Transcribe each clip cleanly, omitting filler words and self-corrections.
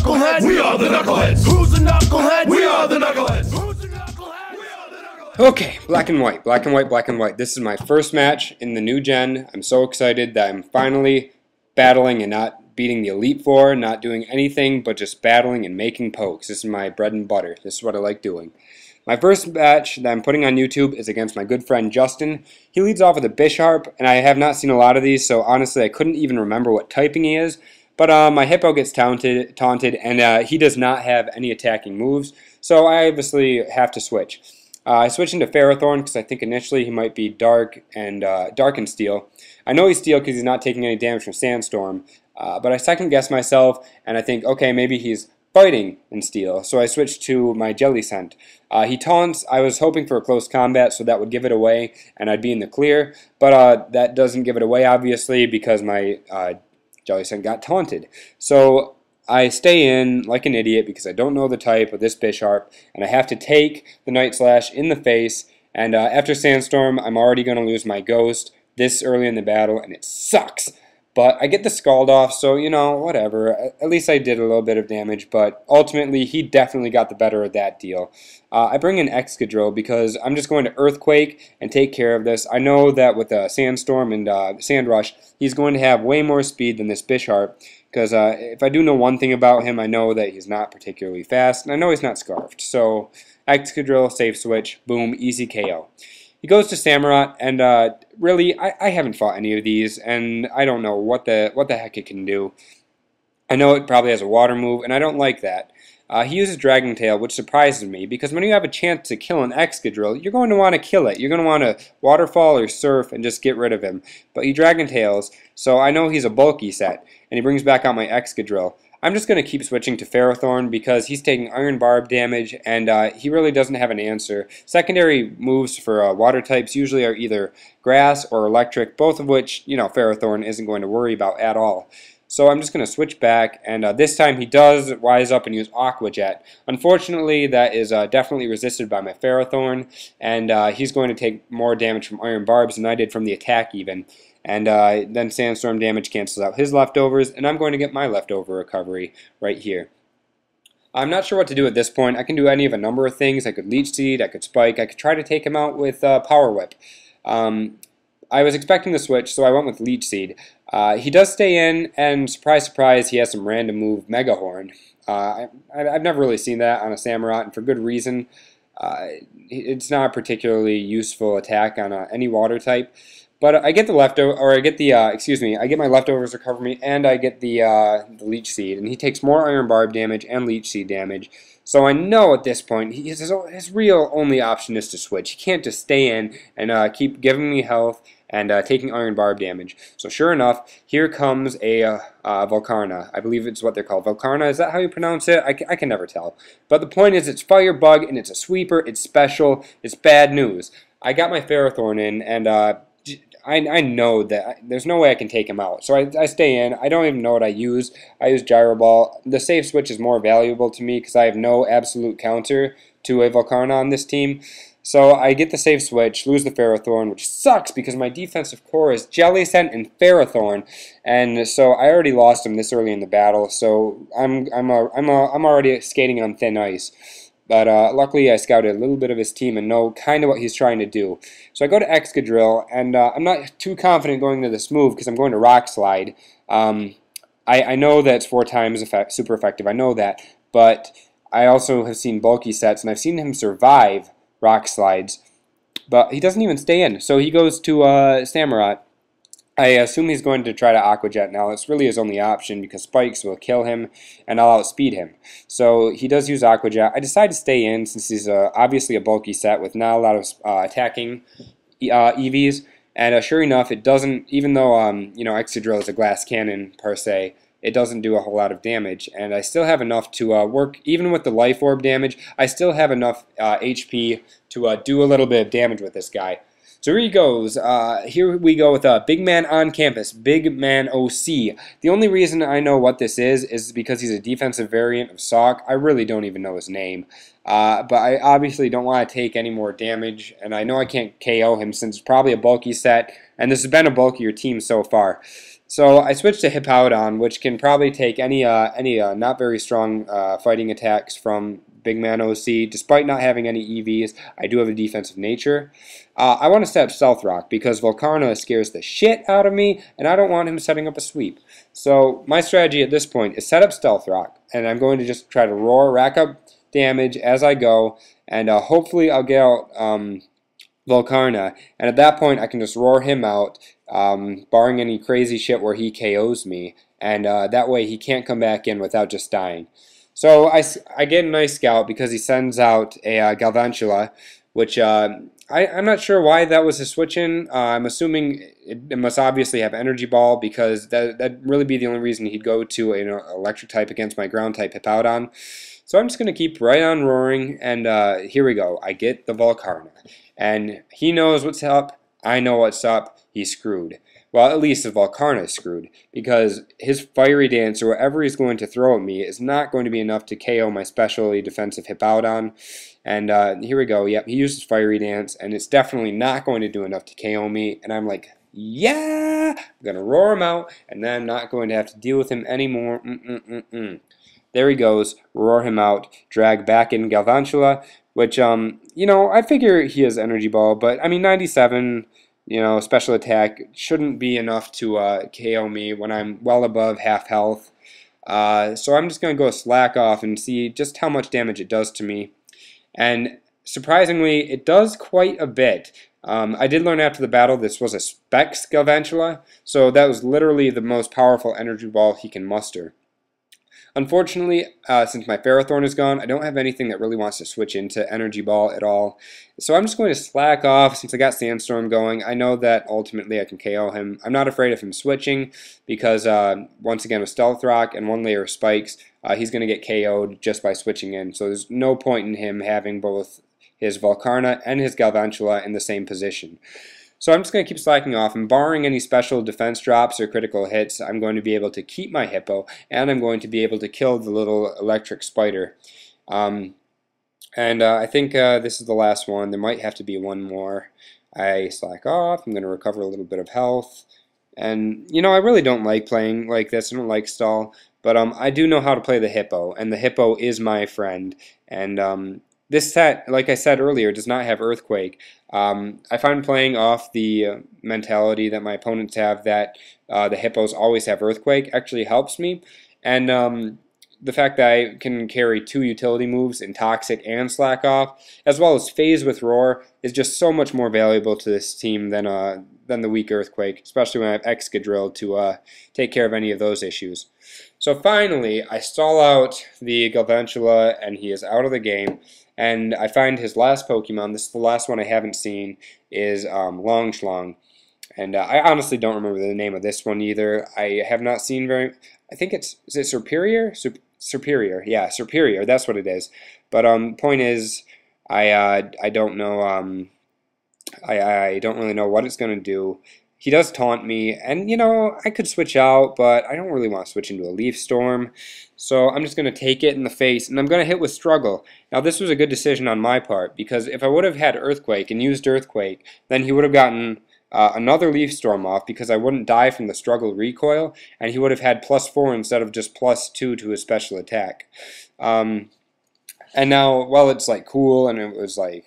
knuckleheads? We are the knuckleheads. Who's the knucklehead? We are the knuckleheads. Who's the knucklehead? We are the knuckleheads. Okay, black and white, black and white, black and white. This is my first match in the new gen. I'm so excited that I'm finally battling and not beating the Elite Four, not doing anything but just battling and making pokes. This is my bread and butter. This is what I like doing. My first match that I'm putting on YouTube is against my good friend Justin. He leads off with a Bisharp, and I have not seen a lot of these, so honestly I couldn't even remember what typing he is. But my Hippo gets taunted, and he does not have any attacking moves, so I obviously have to switch. I switched into Ferrothorn because I think initially he might be Dark and Steel. I know he's Steel because he's not taking any damage from Sandstorm, but I second guess myself, and I think, okay, maybe he's fighting in Steel, so I switched to my Jellicent. He taunts. I was hoping for a close combat, so that would give it away, and I'd be in the clear, but that doesn't give it away, obviously, because my Jellicent got taunted. So I stay in like an idiot because I don't know the type of this Bisharp, and I have to take the Night Slash in the face, and after Sandstorm, I'm already going to lose my Ghost this early in the battle, and it sucks. But I get the Scald off, so, you know, whatever. At least I did a little bit of damage, but ultimately, he definitely got the better of that deal. I bring in Excadrill because I'm just going to Earthquake and take care of this. I know that with Sandstorm and Sandrush, he's going to have way more speed than this Bisharp, because if I do know one thing about him, I know that he's not particularly fast, and I know he's not Scarfed. So, Excadrill, safe switch, boom, easy KO. He goes to Samurott, and really, I haven't fought any of these, and I don't know what the heck it can do. I know it probably has a water move, and I don't like that. He uses Dragon Tail, which surprises me, because when you have a chance to kill an Excadrill, you're going to want to kill it. You're going to want to Waterfall or Surf and just get rid of him. But he Dragon Tails, so I know he's a bulky set, and he brings back out my Excadrill. I'm just going to keep switching to Ferrothorn because he's taking Iron Barb damage, and he really doesn't have an answer. Secondary moves for water types usually are either Grass or Electric, both of which, you know, Ferrothorn isn't going to worry about at all. So I'm just going to switch back, and this time he does wise up and use Aqua Jet. Unfortunately, that is definitely resisted by my Ferrothorn, and he's going to take more damage from Iron Barbs than I did from the attack even. And then Sandstorm damage cancels out his leftovers, and I'm going to get my leftover recovery right here. I'm not sure what to do at this point. I can do any of a number of things. I could Leech Seed, I could Spike, I could try to take him out with Power Whip. I was expecting the switch, so I went with Leech Seed. He does stay in, and surprise, surprise, he has some random move, Mega Horn. I've never really seen that on a Samurott, and for good reason. It's not a particularly useful attack on any water type. But I get the leftover, or I get the, I get my leftovers recover me, and I get the Leech Seed, and he takes more Iron Barb damage and Leech Seed damage. So I know at this point, his real only option is to switch. He can't just stay in and keep giving me health and taking Iron Barb damage. So sure enough, here comes a Volcarona. I believe it's what they're called. Volcarona, is that how you pronounce it? I can never tell. But the point is, it's Fire Bug, and it's a sweeper, it's special, it's bad news. I got my Ferrothorn in, and I know that there's no way I can take him out. So I stay in. I don't even know what I use. I use Gyro Ball. The safe switch is more valuable to me because I have no absolute counter to a Volcarona on this team. So I get the safe switch, lose the Ferrothorn, which sucks because my defensive core is Jellicent and Ferrothorn, and so I already lost him this early in the battle. So I'm already skating on thin ice. But luckily I scouted a little bit of his team and know kind of what he's trying to do. So I go to Excadrill, and I'm not too confident going to this move because I'm going to Rock Slide. I know that it's 4 times super effective, I know that, but I also have seen bulky sets, and I've seen him survive Rock Slides, but he doesn't even stay in. So he goes to Samurott. I assume he's going to try to Aqua Jet now. It's really his only option because Spikes will kill him and I'll outspeed him. So he does use Aqua Jet. I decide to stay in since he's obviously a bulky set with not a lot of attacking EVs. And sure enough, it doesn't, even though you know, Excadrill is a glass cannon per se, it doesn't do a whole lot of damage. And I still have enough to work, even with the Life Orb damage, I still have enough HP to do a little bit of damage with this guy. So here he goes. Here we go with Big Man on Campus, Big Man OC. The only reason I know what this is because he's a defensive variant of Sawk. I really don't even know his name. But I obviously don't want to take any more damage, and I know I can't KO him since it's probably a bulky set, and this has been a bulkier team so far. So I switched to Hippowdon, which can probably take any not very strong fighting attacks from Big Man OC. Despite not having any EVs, I do have a defensive nature. I want to set up Stealth Rock because Volcarna scares the shit out of me, and I don't want him setting up a sweep. So my strategy at this point is set up Stealth Rock, and I'm going to just try to roar, rack up damage as I go, and hopefully I'll get out Volcarna, and at that point I can just roar him out, barring any crazy shit where he KOs me, and that way he can't come back in without just dying. So I get a nice scout because he sends out a Galvantula, which I'm not sure why that was a switch in. I'm assuming it must obviously have Energy Ball because that'd really be the only reason he'd go to an electric type against my ground type Hippowdon. So I'm just going to keep right on roaring, and here we go. I get the Volcarna. And he knows what's up, I know what's up, he's screwed. Well, at least the Volcarna is screwed, because his Fiery Dance, or whatever he's going to throw at me, is not going to be enough to KO my specially defensive Hippowdon. And here we go, yep, he uses Fiery Dance, and it's definitely not going to do enough to KO me, and I'm like, yeah, I'm going to roar him out, and then I'm not going to have to deal with him anymore. There he goes, roar him out, drag back in Galvantula, which, you know, I figure he has Energy Ball, but, I mean, 97, you know, special attack shouldn't be enough to KO me when I'm well above half health. So I'm just going to go slack off and see just how much damage it does to me. And surprisingly, it does quite a bit. I did learn after the battle this was a Specs Galvantula, so that was literally the most powerful Energy Ball he can muster. Unfortunately, since my Ferrothorn is gone, I don't have anything that really wants to switch into Energy Ball at all. So I'm just going to slack off since I got Sandstorm going. I know that ultimately I can KO him. I'm not afraid of him switching because, once again, with Stealth Rock and one layer of Spikes, he's going to get KO'd just by switching in. So there's no point in him having both his Volcarna and his Galvantula in the same position. So I'm just going to keep slacking off, and barring any special defense drops or critical hits, I'm going to be able to keep my Hippo, and I'm going to be able to kill the little electric spider. I think this is the last one. There might have to be one more. I slack off. I'm going to recover a little bit of health. And, you know, I really don't like playing like this. I don't like stall. But I do know how to play the Hippo, and the Hippo is my friend. And this set, like I said earlier, does not have Earthquake. I find playing off the mentality that my opponents have that the Hippos always have Earthquake actually helps me. And the fact that I can carry 2 utility moves in Toxic and Slack Off, as well as Phase with Roar, is just so much more valuable to this team than the weak Earthquake, especially when I have Excadrill to take care of any of those issues. So finally, I stall out the Galvantula, and he is out of the game. And I find his last Pokemon, this is the last one I haven't seen, is Longchlong. And I honestly don't remember the name of this one either. I have not seen very... I think is it Serperior? Serperior, yeah, Serperior, that's what it is. But point is, I don't know, I don't really know what it's going to do. He does taunt me, and you know, I could switch out, but I don't really want to switch into a Leaf Storm. So I'm just going to take it in the face, and I'm going to hit with Struggle. Now this was a good decision on my part, because if I would have had Earthquake and used Earthquake, then he would have gotten another Leaf Storm off, because I wouldn't die from the Struggle recoil, and he would have had +4 instead of just +2 to his special attack. And now, well, it's like cool, and it was like,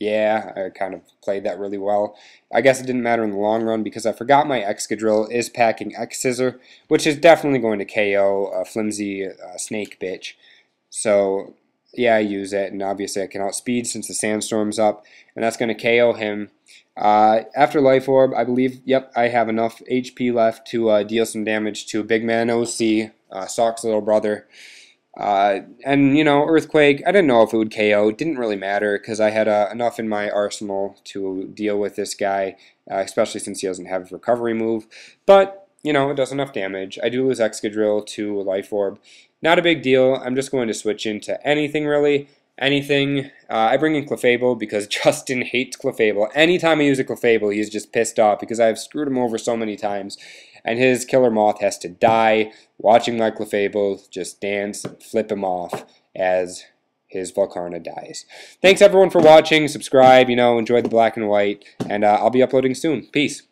yeah, I kind of played that really well. I guess it didn't matter in the long run because I forgot my Excadrill is packing X-Scissor, which is definitely going to KO a flimsy snake bitch. So, yeah, I use it, and obviously I can outspeed since the Sandstorm's up, and that's going to KO him. After Life Orb, I believe, yep, I have enough HP left to deal some damage to Big Man OC, Sock's little brother. And, you know, Earthquake, I didn't know if it would KO. It didn't really matter because I had enough in my arsenal to deal with this guy, especially since he doesn't have a recovery move. But, you know, it does enough damage. I do lose Excadrill to Life Orb. Not a big deal. I'm just going to switch into anything, really. Anything. I bring in Clefable because Justin hates Clefable. Anytime I use a Clefable, he's just pissed off because I've screwed him over so many times. And his Killer Moth has to die watching my Clefable just dance, flip him off as his Volcarna dies. Thanks everyone for watching. Subscribe, you know, enjoy the black and white, and I'll be uploading soon. Peace.